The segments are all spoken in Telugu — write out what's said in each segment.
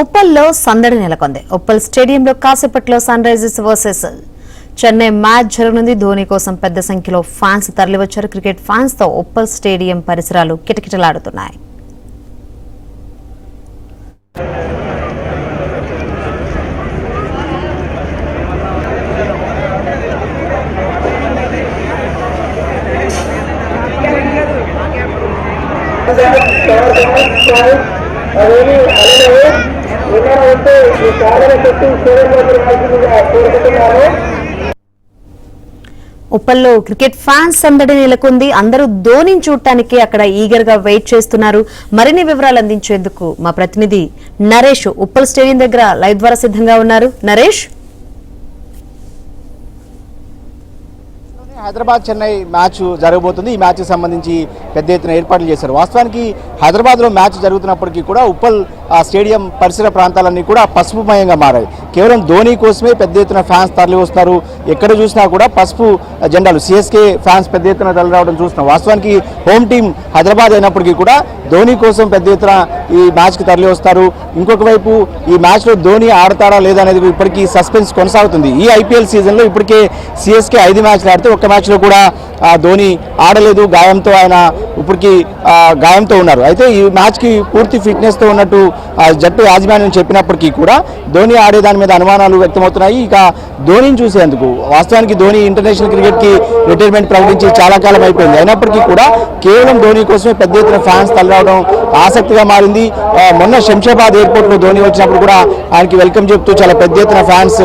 ఉప్పల్లో సందడి నెలకొంది. ఉప్పల్ స్టేడియంలో కాసేపట్లో sunrisers versus Chennai match జరగనుంది. ధోని కోసం పెద్ద సంఖ్యలో ఫ్యాన్స్ తరలివచ్చారు. క్రికెట్ ఫ్యాన్స్ తో ఉప్పల్ స్టేడియం పరిసరాలు కిటకిటలాడుతున్నాయి. ఉప్పల్లో క్రికెట్ ఫ్యాన్స్ సందడి నెలకొంది. అందరూ ధోనిని చూడటానికి అక్కడ ఈగర్ గా వెయిట్ చేస్తున్నారు. మరిన్ని వివరాలు అందించేందుకు మా ప్రతినిధి నరేష్ ఉప్పల్ స్టేడియం దగ్గర లైవ్ ద్వారా సిద్ధంగా ఉన్నారు. నరేష్, హైదరాబాద్ చెన్నై మ్యాచ్ జరగబోతుంది. ఈ మ్యాచ్ కి సంబంధించి పెద్ద ఎత్తున ఏర్పాట్లు చేశారు. వాస్తవానికి హైదరాబాద్ లో మ్యాచ్ జరుగుతున్నప్పటికీ కూడా ఉప్పల్ స్టేడియం పరిసర ప్రాంతాలన్నీ కూడా పసుపుమయంగా మారాయి. కేవలం ధోని కోసమే పెద్ద ఎత్తున ఫ్యాన్స్ తరలి వస్తారు. ఎక్కడ చూసినా కూడా పసుపు జెండాలు, సిఎస్కే ఫ్యాన్స్ పెద్ద ఎత్తున తరలి రావడం చూస్తున్నాం. వాస్తవానికి హోమ్ టీం హైదరాబాద్ అయినప్పటికీ కూడా ధోని కోసం పెద్ద ఎత్తున ఈ మ్యాచ్కి తరలి వస్తారు. ఇంకొక వైపు ఈ మ్యాచ్లో ధోని ఆడతాడా లేదా అనేది ఇప్పటికీ సస్పెన్స్ కొనసాగుతుంది. ఈ ఐపీఎల్ సీజన్లో ఇప్పటికే సిఎస్కే 5 మ్యాచ్లు ఆడితే ఒక్క మ్యాచ్లో కూడా ధోని ఆడలేదు. గాయంతో ఆయన ఇప్పటికీ గాయంతో ఉన్నారు. అయితే ఈ మ్యాచ్కి పూర్తి ఫిట్నెస్తో ఉన్నట్టు జట్టు యాజమాన్యం చెప్పినప్పటికీ కూడా ధోని ఆడేదాని మీద అనుమానాలు వ్యక్తమవుతున్నాయి. ఇక ధోనిని చూసేందుకు వాస్తవానికి ధోని ఇంటర్నేషనల్ క్రికెట్కి రిటైర్మెంట్ ప్రకటించి చాలా కాలం అయిపోయింది. అయినప్పటికీ కూడా కేవలం ధోని కోసమే పెద్ద ఎత్తున ఫ్యాన్స్ తరలిరావడం ఆసక్తిగా మారింది. మొన్న శంషాబాద్ ఎయిర్పోర్ట్లో ధోని వచ్చినప్పుడు కూడా ఆయనకి వెల్కమ్ చెప్తూ చాలా పెద్ద ఎత్తున ఫ్యాన్స్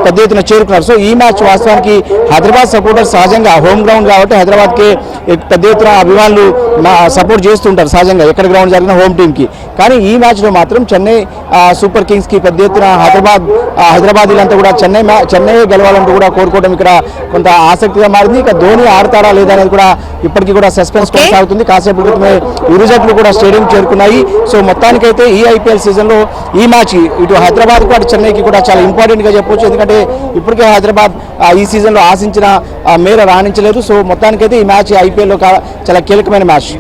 పెద్ద ఎత్తున చేరుకున్నారు. సో ఈ మ్యాచ్ వాస్తవానికి హైదరాబాద్ సపోర్టర్స్ సహజంగా హోమ్ గ్రౌండ్ కాబట్టి హైదరాబాద్కి పెద్ద ఎత్తున అభిమానులు సపోర్ట్ చేస్తుంటారు సహజంగా ఎక్కడ గ్రౌండ్ జరిగిన హోమ్ టీంకి. కానీ ఈ మ్యాచ్లో మాత్రం చెన్నై సూపర్ కింగ్స్కి పెద్ద ఎత్తున హైదరాబాదీలంతా కూడా చెన్నై గెలవాలంటూ కూడా కోరుకోవడం ఇక్కడ కొంత ఆసక్తిగా మారింది. ఇక ధోని ఆడతారా లేదా అనేది కూడా ఇప్పటికీ కూడా సస్పెన్స్ కొనసాగుతుంది. కాసేపు క్రితమే ఇరు జట్లు కూడా స్టేడియం చేరుకున్నాయి. సో మొత్తానికైతే ఈ ఐపీఎల్ సీజన్లో ఈ మ్యాచ్ ఇటు హైదరాబాద్కు అటు చెన్నైకి కూడా చాలా ఇంపార్టెంట్గా చెప్పొచ్చు. ఎందుకంటే ఇప్పటికే హైదరాబాద్ ఈ సీజన్లో ఆశించిన మేర రాణించలేదు. సో మొత్తానికైతే ఈ మ్యాచ్ ఐపీఎల్లో చాలా కీలకమైన match.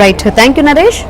Right, thank you Naresh.